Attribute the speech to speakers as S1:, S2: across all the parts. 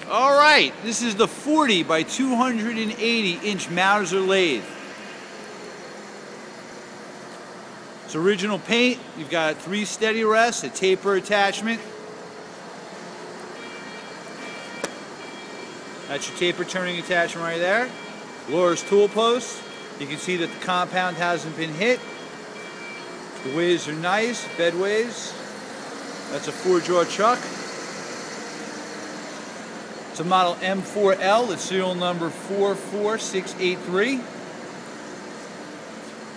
S1: All right, this is the 40 by 280 inch MEUSER lathe. It's original paint. You've got 3 steady rests, a taper attachment. That's your taper turning attachment right there. Laura's tool post. You can see that the compound hasn't been hit. The ways are nice, bed ways. That's a 4-jaw chuck. It's a model M4L, it's serial number 44683.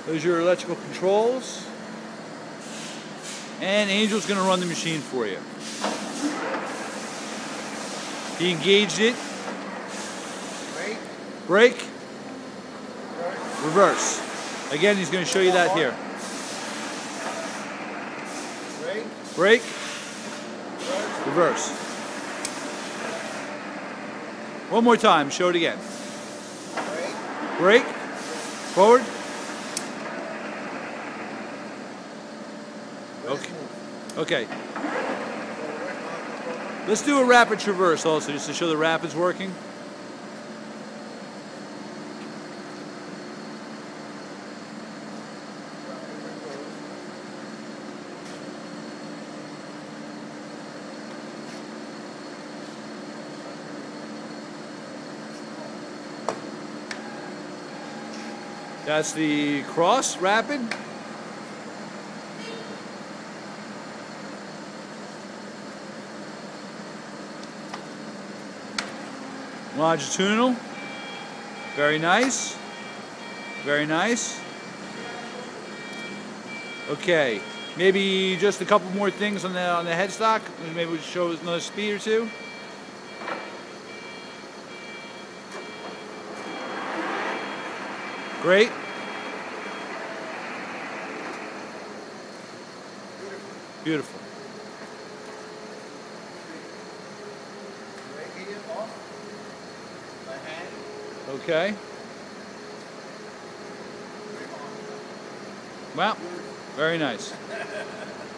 S1: Those are your electrical controls. And Angel's going to run the machine for you. He engaged it. Brake. Reverse. Again, he's going to show you that here. Brake. Reverse. One more time, show it again. Brake. Forward. Okay. Okay. Let's do a rapid traverse also, just to show the rapid's working. That's the cross rapid. Longitudinal. Very nice. Very nice. Okay. Maybe just a couple more things on the headstock. Maybe we'll show another speed or two. Great. Beautiful. Okay. Wow. Very nice.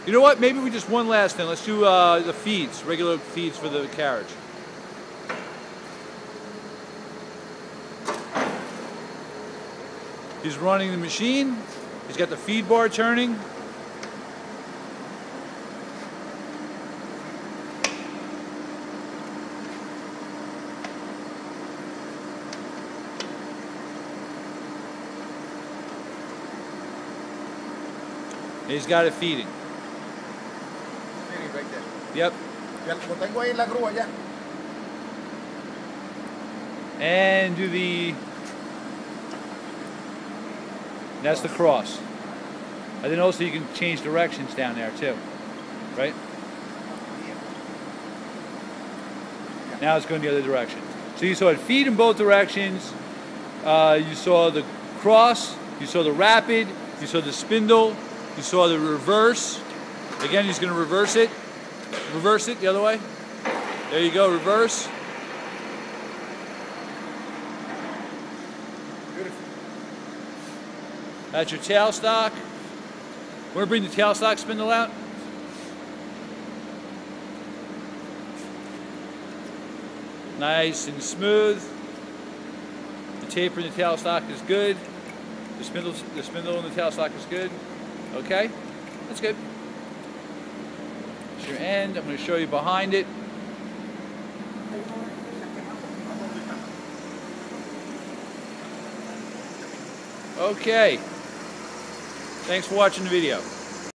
S1: You know what? Maybe we just one last thing. Let's do the feeds, regular feeds for the carriage. He's running the machine. He's got the feed bar turning. And he's got it feeding.
S2: Feeding right there.
S1: Yep.
S2: Lo tengo ahí en la grúa ya.
S1: And do the... That's the cross. And then also you can change directions down there too, right? Now it's going the other direction. So you saw it feed in both directions. You saw the cross. You saw the rapid. You saw the spindle. You saw the reverse. Again, he's going to reverse it. Reverse it the other way. There you go, reverse. That's your tailstock. Want to bring the tailstock spindle out? Nice and smooth. The taper in the tailstock is good. The spindle in the tailstock is good. Okay, that's good. That's your end. I'm going to show you behind it. Okay. Thanks for watching the video.